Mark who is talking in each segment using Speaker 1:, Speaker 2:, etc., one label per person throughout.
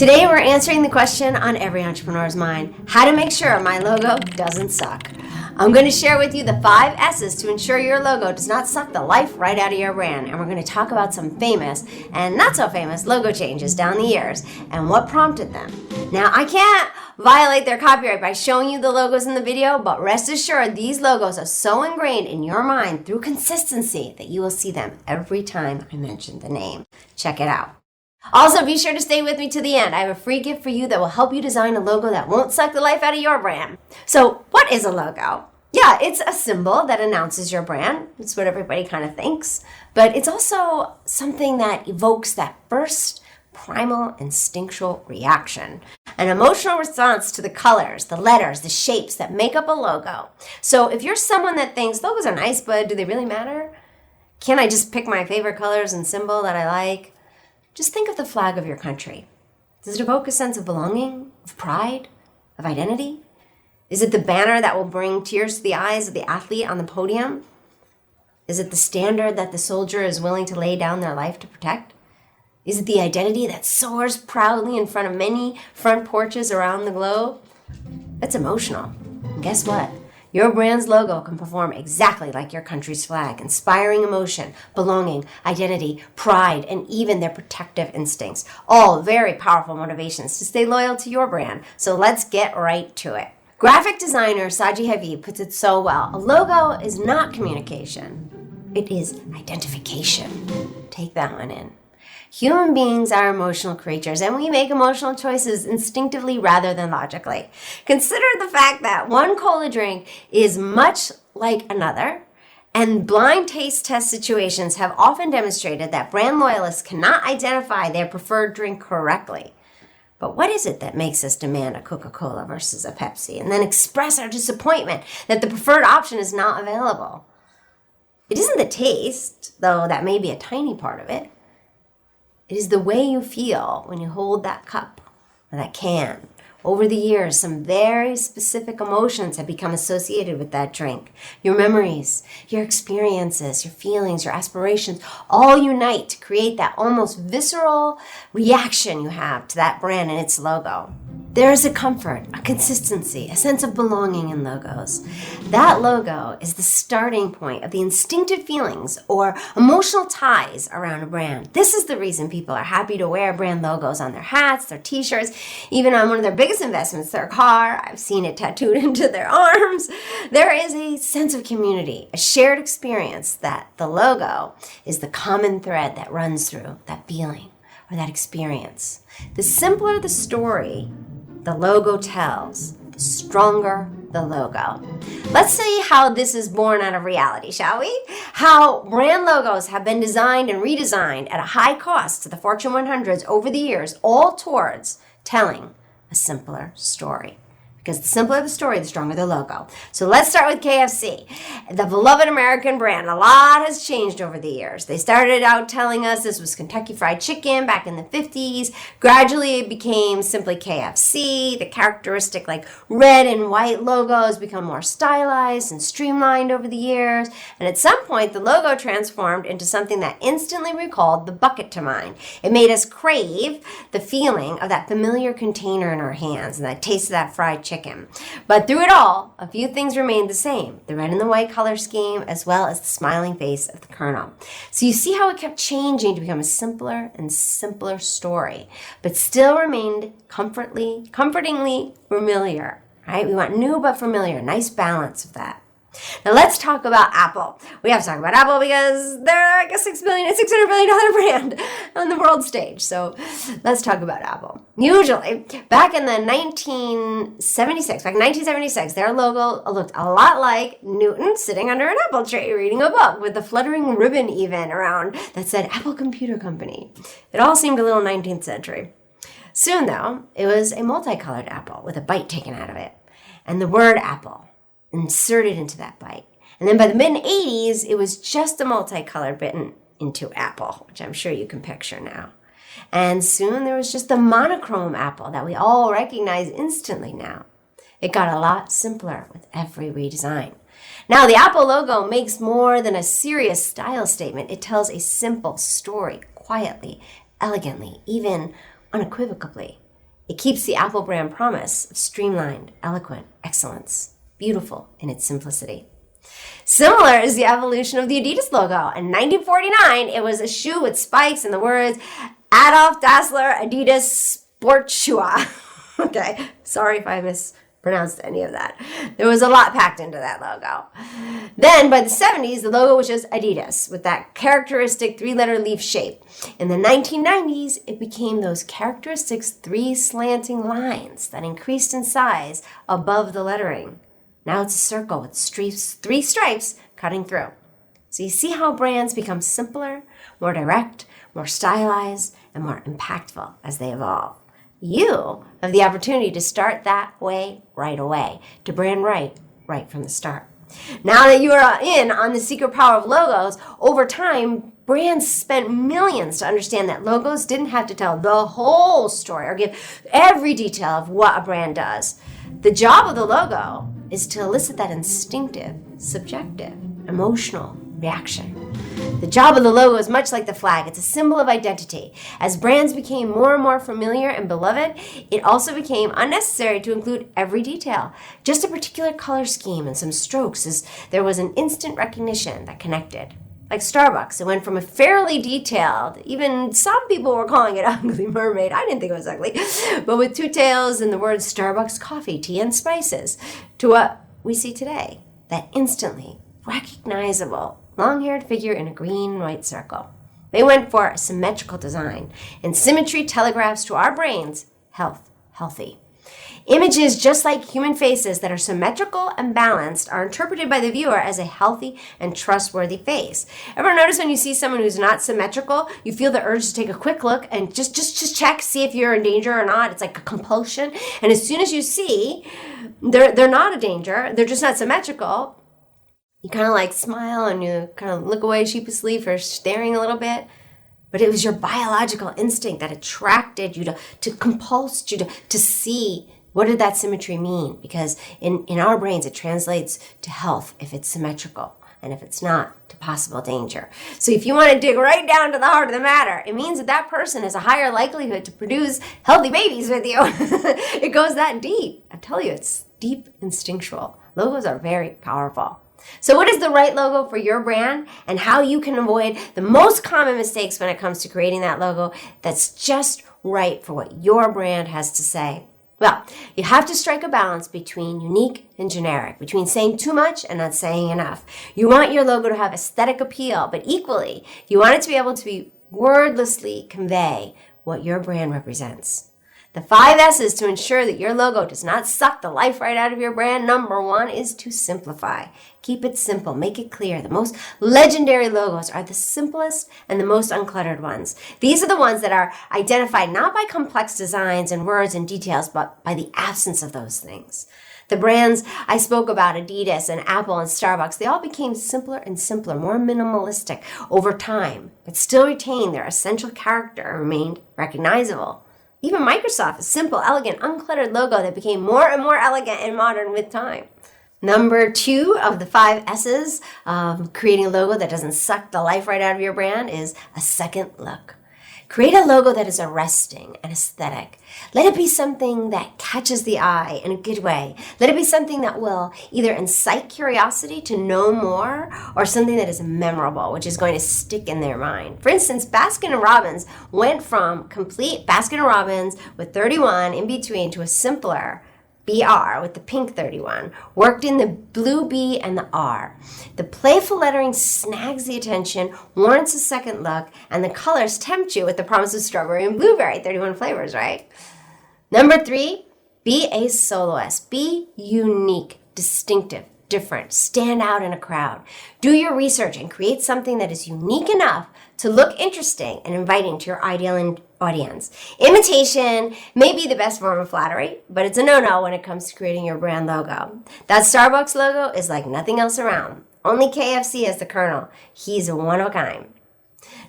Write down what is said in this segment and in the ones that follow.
Speaker 1: Today we're answering the question on every entrepreneur's mind, how to make sure my logo doesn't suck. I'm going to share with you the 5 S's to ensure your logo does not suck the life right out of your brand. And we're going to talk about some famous and not so famous logo changes down the years and what prompted them. Now, I can't violate their copyright by showing you the logos in the video, but rest assured these logos are so ingrained in your mind through consistency that you will see them every time I mention the name. Check it out. Also, be sure to stay with me to the end. I have a free gift for you that will help you design a logo that won't suck the life out of your brand. So, what is a logo? Yeah, it's a symbol that announces your brand. It's what everybody kind of thinks. But it's also something that evokes that first primal instinctual reaction, an emotional response to the colors, the letters, the shapes that make up a logo. So if you're someone that thinks, logos are nice, but do they really matter? Can't I just pick my favorite colors and symbol that I like? Just think of the flag of your country. Does it evoke a sense of belonging, of pride, of identity? Is it the banner that will bring tears to the eyes of the athlete on the podium? Is it the standard that the soldier is willing to lay down their life to protect? Is it the identity that soars proudly in front of many front porches around the globe? That's emotional. And guess what? Your brand's logo can perform exactly like your country's flag, inspiring emotion, belonging, identity, pride, and even their protective instincts. All very powerful motivations to stay loyal to your brand. So let's get right to it. Graphic designer Saji Habib puts it so well. A logo is not communication. It is identification. Take that one in. Human beings are emotional creatures, and we make emotional choices instinctively rather than logically. Consider the fact that one cola drink is much like another, and blind taste test situations have often demonstrated that brand loyalists cannot identify their preferred drink correctly. But what is it that makes us demand a Coca-Cola versus a Pepsi, and then express our disappointment that the preferred option is not available? It isn't the taste, though that may be a tiny part of it. It is the way you feel when you hold that cup or that can. Over the years, some very specific emotions have become associated with that drink. Your memories, your experiences, your feelings, your aspirations, all unite to create that almost visceral reaction you have to that brand and its logo. There is a comfort, a consistency, a sense of belonging in logos. That logo is the starting point of the instinctive feelings or emotional ties around a brand. This is the reason people are happy to wear brand logos on their hats, their t-shirts, even on one of their biggest investments, their car. I've seen it tattooed into their arms. There is a sense of community, a shared experience that the logo is the common thread that runs through that feeling or that experience. The simpler the story the logo tells, the stronger the logo. Let's see how this is born out of reality, shall we? How brand logos have been designed and redesigned at a high cost to the Fortune 100s over the years, all towards telling a simpler story. Because the simpler the story, the stronger the logo. So let's start with KFC, the beloved American brand. A lot has changed over the years. They started out telling us this was Kentucky Fried Chicken back in the 50s. Gradually, it became simply KFC. The characteristic like red and white logos become more stylized and streamlined over the years. And at some point, the logo transformed into something that instantly recalled the bucket to mind. It made us crave the feeling of that familiar container in our hands and that taste of that fried chicken. But through it all, a few things remained the same. The red and the white color scheme, as well as the smiling face of the Colonel. So you see how it kept changing to become a simpler and simpler story, but still remained comfortingly familiar, right? We want new but familiar, nice balance of that. Now let's talk about Apple. We have to talk about Apple because they're like a $600 billion brand on the world stage. So let's talk about Apple. Usually, back in 1976, their logo looked a lot like Newton sitting under an apple tree reading a book with a fluttering ribbon even around that said Apple Computer Company. It all seemed a little 19th century. Soon, though, it was a multicolored apple with a bite taken out of it, and the word apple inserted into that bite. And then by the mid-80s, it was just a multicolored bitten into apple, which I'm sure you can picture now. And soon there was just the monochrome apple that we all recognize instantly now. It got a lot simpler with every redesign. Now, the Apple logo makes more than a serious style statement. It tells a simple story quietly, elegantly, even unequivocally. It keeps the Apple brand promise of streamlined, eloquent excellence, beautiful in its simplicity. Similar is the evolution of the Adidas logo. In 1949, it was a shoe with spikes and the words Adolf Dassler Adidas Sportschuhe. Okay, sorry if I mispronounced any of that. There was a lot packed into that logo. Then by the 70s, the logo was just Adidas with that characteristic 3-letter leaf shape. In the 1990s, it became those characteristic 3 slanting lines that increased in size above the lettering. Now it's a circle with 3 stripes cutting through. So you see how brands become simpler, more direct, more stylized, and more impactful as they evolve. You have the opportunity to start that way right away, to brand right from the start. Now that you are in on the secret power of logos, over time, brands spent millions to understand that logos didn't have to tell the whole story or give every detail of what a brand does. The job of the logo is to elicit that instinctive, subjective, emotional reaction. The job of the logo is much like the flag. It's a symbol of identity. As brands became more and more familiar and beloved, it also became unnecessary to include every detail. Just a particular color scheme and some strokes, as there was an instant recognition that connected. Like Starbucks, it went from a fairly detailed, even some people were calling it ugly mermaid. I didn't think it was ugly, but with 2 tails and the words Starbucks coffee, tea, and spices, to what we see today, that instantly recognizable long-haired figure in a green and white circle. They went for a symmetrical design, and symmetry telegraphs to our brains healthy. Images just like human faces that are symmetrical and balanced are interpreted by the viewer as a healthy and trustworthy face. Ever notice when you see someone who's not symmetrical, you feel the urge to take a quick look and just check, see if you're in danger or not? It's like a compulsion. And as soon as you see they're not a danger, they're just not symmetrical, you kind of like smile and you kind of look away sheepishly for staring a little bit. But it was your biological instinct that attracted you to compulsed you to see what did that symmetry mean? Because in our brains, it translates to health if it's symmetrical, and if it's not, to possible danger. So if you want to dig right down to the heart of the matter, it means that person has a higher likelihood to produce healthy babies with you. It goes that deep. I tell you, it's deep instinctual. Logos are very powerful. So what is the right logo for your brand, and how you can avoid the most common mistakes when it comes to creating that logo that's just right for what your brand has to say? Well, you have to strike a balance between unique and generic, between saying too much and not saying enough. You want your logo to have aesthetic appeal, but equally, you want it to be able to be wordlessly convey what your brand represents. The 5 S's to ensure that your logo does not suck the life right out of your brand. Number 1 is to simplify. Keep it simple. Make it clear. The most legendary logos are the simplest and the most uncluttered ones. These are the ones that are identified not by complex designs and words and details, but by the absence of those things. The brands I spoke about, Adidas and Apple and Starbucks, they all became simpler and simpler, more minimalistic over time, but still retained their essential character and remained recognizable. Even Microsoft, a simple, elegant, uncluttered logo that became more and more elegant and modern with time. Number 2 of the 5 S's of creating a logo that doesn't suck the life right out of your brand is a second look. Create a logo that is arresting and aesthetic. Let it be something that catches the eye in a good way. Let it be something that will either incite curiosity to know more or something that is memorable, which is going to stick in their mind. For instance, Baskin-Robbins went from complete Baskin-Robbins with 31 in between to a simpler BR with the pink 31, worked in the blue B and the R. The playful lettering snags the attention, warrants a second look, and the colors tempt you with the promise of strawberry and blueberry, 31 flavors, right? Number 3, be a soloist. Be unique, distinctive, different. Stand out in a crowd. Do your research and create something that is unique enough to look interesting and inviting to your ideal audience. Imitation may be the best form of flattery, but it's a no-no when it comes to creating your brand logo. That Starbucks logo is like nothing else around. Only KFC has the Colonel. He's one of a kind.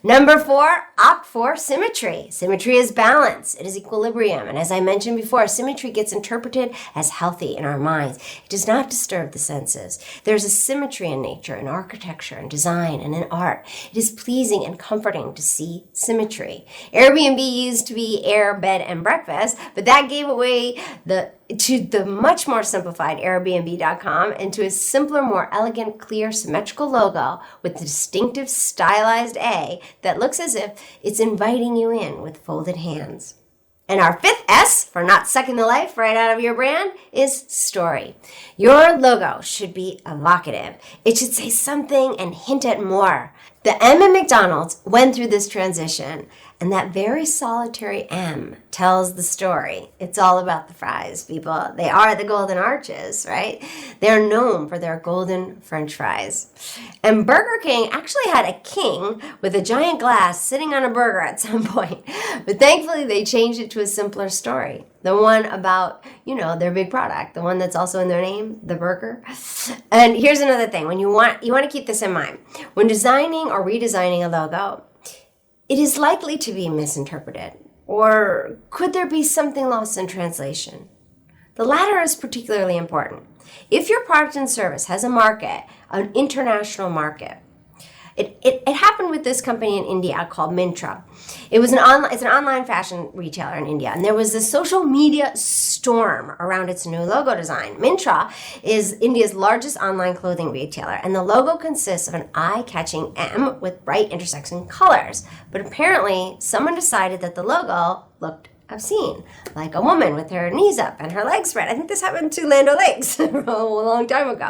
Speaker 1: Number 4, opt for symmetry. Symmetry is balance. It is equilibrium. And as I mentioned before, symmetry gets interpreted as healthy in our minds. It does not disturb the senses. There's a symmetry in nature, in architecture, in design, and in art. It is pleasing and comforting to see symmetry. Airbnb used to be air, bed, and breakfast, but that gave away to the much more simplified Airbnb.com and to a simpler, more elegant, clear, symmetrical logo with the distinctive stylized A that looks as if it's inviting you in with folded hands. And our 5th S for not sucking the life right out of your brand is story. Your logo should be evocative. It should say something and hint at more. The M in McDonald's went through this transition, and that very solitary M tells the story. It's all about the fries, people. They are the Golden Arches, right? They're known for their golden French fries. And Burger King actually had a king with a giant glass sitting on a burger at some point. But thankfully, they changed it to a simpler story. The one about, their big product, the one that's also in their name, the burger. And here's another thing. When you want to keep this in mind. When designing or redesigning a logo, it is likely to be misinterpreted. Or could there be something lost in translation? The latter is particularly important. If your product and service has a market, an international market, it happened with this company in India called Myntra. It's an online fashion retailer in India, and there was this social media storm around its new logo design. Myntra is India's largest online clothing retailer, and the logo consists of an eye-catching M with bright intersection colors. But apparently, someone decided that the logo looked obscene, like a woman with her knees up and her legs spread. I think this happened to Land O'Lakes a long time ago.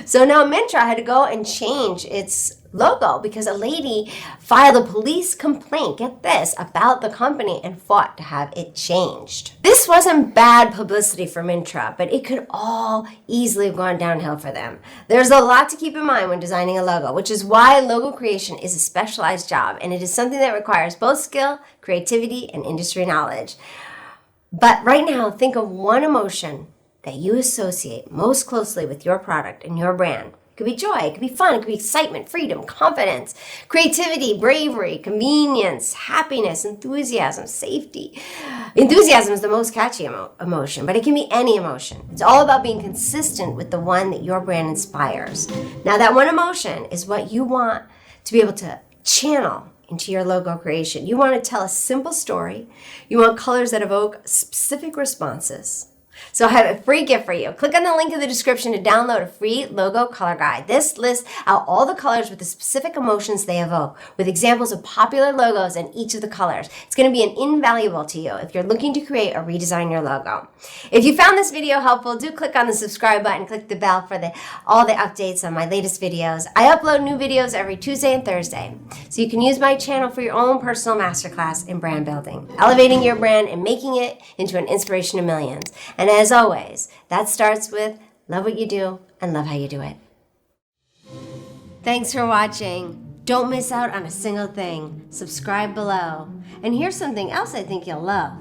Speaker 1: So now Myntra had to go and change its logo because a lady filed a police complaint, get this, about the company and fought to have it changed. This wasn't bad publicity for Myntra, but it could all easily have gone downhill for them. There's a lot to keep in mind when designing a logo, which is why logo creation is a specialized job, and it is something that requires both skill, creativity, and industry knowledge. But right now, think of one emotion that you associate most closely with your product and your brand. It could be joy, it could be fun, it could be excitement, freedom, confidence, creativity, bravery, convenience, happiness, enthusiasm, safety. Enthusiasm is the most catchy emotion, but it can be any emotion. It's all about being consistent with the one that your brand inspires. Now, that one emotion is what you want to be able to channel into your logo creation. You want to tell a simple story. You want colors that evoke specific responses. So I have a free gift for you. Click on the link in the description to download a free logo color guide. This lists out all the colors with the specific emotions they evoke, with examples of popular logos in each of the colors. It's going to be invaluable to you if you're looking to create or redesign your logo. If you found this video helpful, do click on the subscribe button, click the bell for all the updates on my latest videos. I upload new videos every Tuesday and Thursday, so you can use my channel for your own personal masterclass in brand building, elevating your brand and making it into an inspiration to millions. And as always, that starts with love what you do and love how you do it. Thanks for watching. Don't miss out on a single thing. Subscribe below. And here's something else I think you'll love.